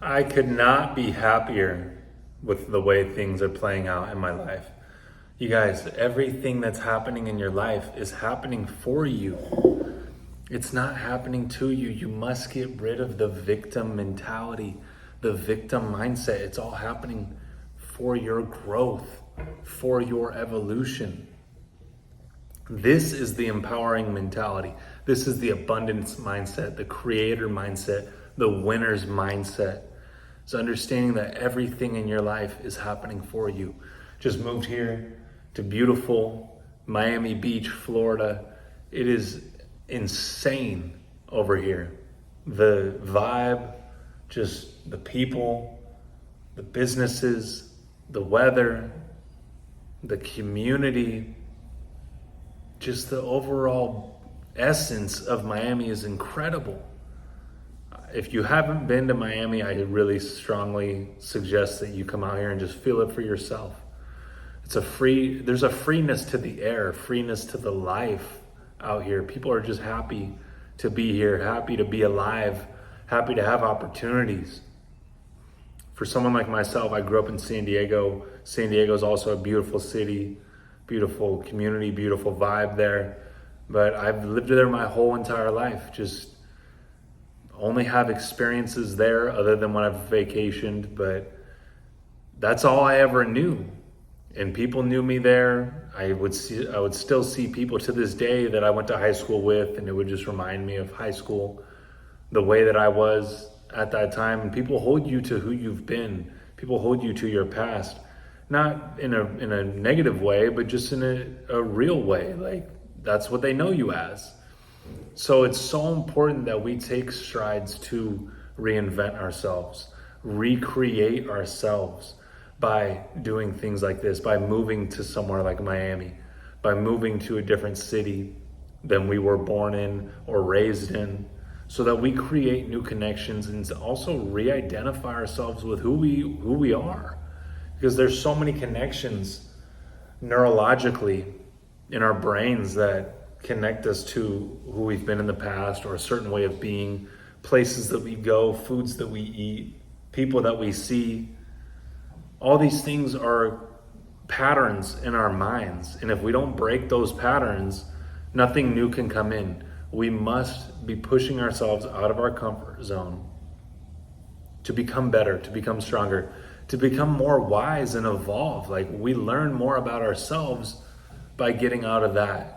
I could not be happier with the way things are playing out in my life. You guys, everything that's happening in your life is happening for you. It's not happening to you. You must get rid of the victim mentality, the victim mindset. It's all happening for your growth, for your evolution. This is the empowering mentality. This is the abundance mindset, the creator mindset, the winner's mindset. It's understanding that everything in your life is happening for you. Just moved here to beautiful Miami Beach, Florida. It is insane over here. The vibe, just the people, the businesses, the weather, the community, just the overall essence of Miami is incredible. If you haven't been to Miami, I really strongly suggest that you come out here and just feel it for yourself. There's a freeness to the air, freeness to the life out here. People are just happy to be here, happy to be alive, happy to have opportunities. For someone like myself, I grew up in San Diego. San Diego is also a beautiful city, beautiful community, beautiful vibe there. But I've lived there my whole entire life, just only have experiences there other than when I've vacationed, but that's all I ever knew. And people knew me there. I would still see people to this day that I went to high school with, and it would just remind me of high school, the way that I was at that time. And people hold you to who you've been. People hold you to your past, not in a negative way, but just in a real way. Like, that's what they know you as. So it's so important that we take strides to reinvent ourselves, recreate ourselves by doing things like this, by moving to somewhere like Miami, by moving to a different city than we were born in or raised in, so that we create new connections and also re-identify ourselves with who we are. Because there's so many connections neurologically in our brains that connect us to who we've been in the past, or a certain way of being, places that we go, foods that we eat, people that we see. All these things are patterns in our minds. And if we don't break those patterns, nothing new can come in. We must be pushing ourselves out of our comfort zone to become better, to become stronger, to become more wise and evolve. Like, we learn more about ourselves by getting out of that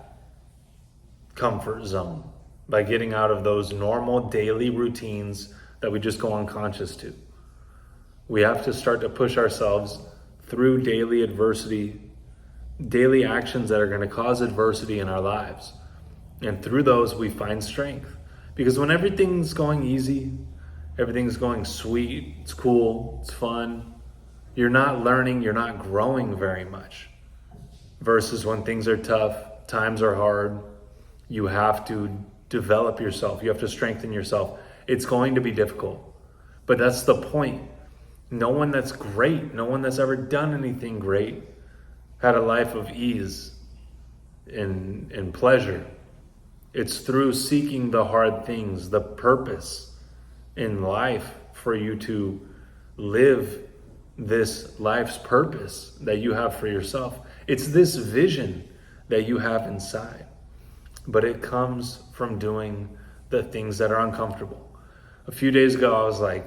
comfort zone, by getting out of those normal daily routines that we just go unconscious to. We have to start to push ourselves through daily adversity, daily actions that are going to cause adversity in our lives. And through those, we find strength. Because when everything's going easy, everything's going sweet, it's cool, it's fun, you're not learning, you're not growing very much. Versus when things are tough, times are hard, you have to develop yourself. You have to strengthen yourself. It's going to be difficult, but that's the point. No one that's great, no one that's ever done anything great had a life of ease and pleasure. It's through seeking the hard things, the purpose in life for you to live this life's purpose that you have for yourself. It's this vision that you have inside. But it comes from doing the things that are uncomfortable. A few days ago, I was like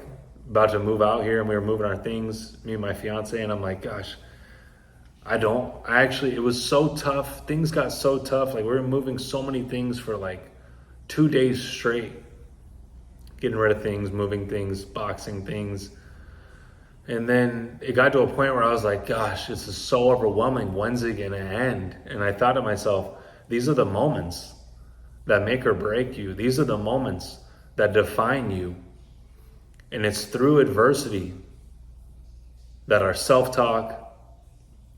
about to move out here, and we were moving our things, me and my fiance, and I'm like, gosh, it was so tough. Things got so tough. Like, we were moving so many things for like 2 days straight, getting rid of things, moving things, boxing things. And then it got to a point where I was like, gosh, this is so overwhelming. When's it gonna end? And I thought to myself, these are the moments that make or break you. These are the moments that define you. And it's through adversity that our self-talk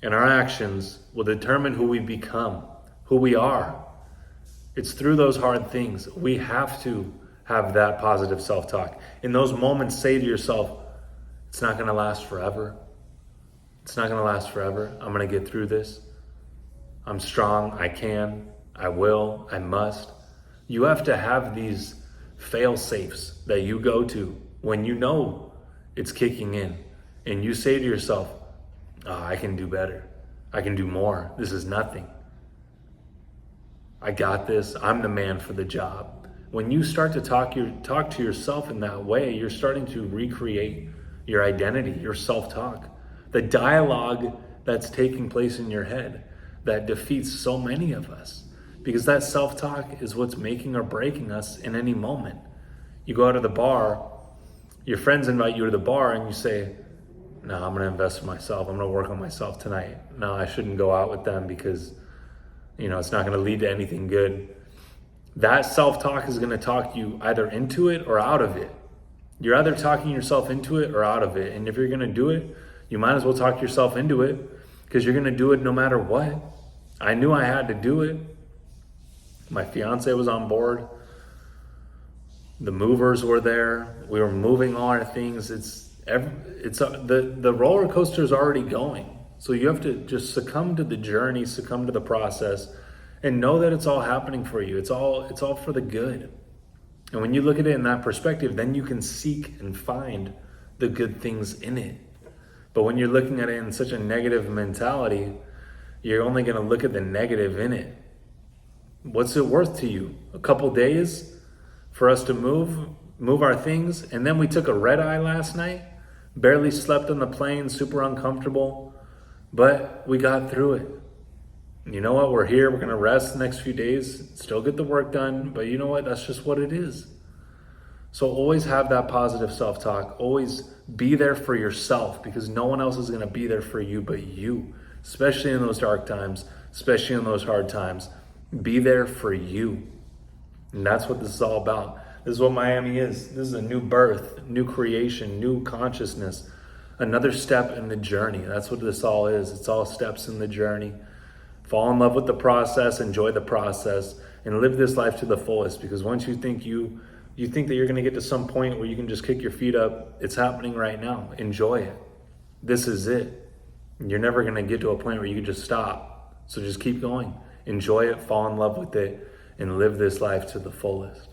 and our actions will determine who we become, who we are. It's through those hard things. We have to have that positive self-talk. In those moments, say to yourself, it's not going to last forever. It's not going to last forever. I'm going to get through this. I'm strong. I can. I will. I must. You have to have these fail safes that you go to when you know it's kicking in. And you say to yourself, oh, I can do better. I can do more. This is nothing. I got this. I'm the man for the job. When you start to talk to yourself in that way, you're starting to recreate your identity, your self-talk, the dialogue that's taking place in your head that defeats so many of us. Because that self-talk is what's making or breaking us in any moment. You go out to the bar, your friends invite you to the bar and you say, no, I'm gonna invest in myself. I'm gonna work on myself tonight. No, I shouldn't go out with them because, it's not gonna lead to anything good. That self-talk is gonna talk you either into it or out of it. You're either talking yourself into it or out of it. And if you're gonna do it, you might as well talk yourself into it because you're gonna do it no matter what. I knew I had to do it. My fiance was on board. The movers were there. We were moving all our things. The roller coaster is already going. So you have to just succumb to the journey, succumb to the process, and know that it's all happening for you. It's all for the good. And when you look at it in that perspective, then you can seek and find the good things in it. But when you're looking at it in such a negative mentality, you're only going to look at the negative in it. What's it worth to you? A couple days for us to move our things? And then we took a red eye last night, barely slept on the plane, super uncomfortable, but we got through it. You know what? We're here. We're going to rest the next few days, still get the work done, but you know what? That's just what it is. So always have that positive self-talk. Always be there for yourself because no one else is going to be there for you but you, especially in those dark times, especially in those hard times. Be there for you. And that's what this is all about. This is what Miami is. This is a new birth, new creation, new consciousness, another step in the journey. That's what this all is. It's all steps in the journey. Fall in love with the process, enjoy the process, and live this life to the fullest. Because once you think that you're going to get to some point where you can just kick your feet up, it's happening right now. Enjoy it. This is it. You're never going to get to a point where you can just stop. So just keep going. Enjoy it, fall in love with it, and live this life to the fullest.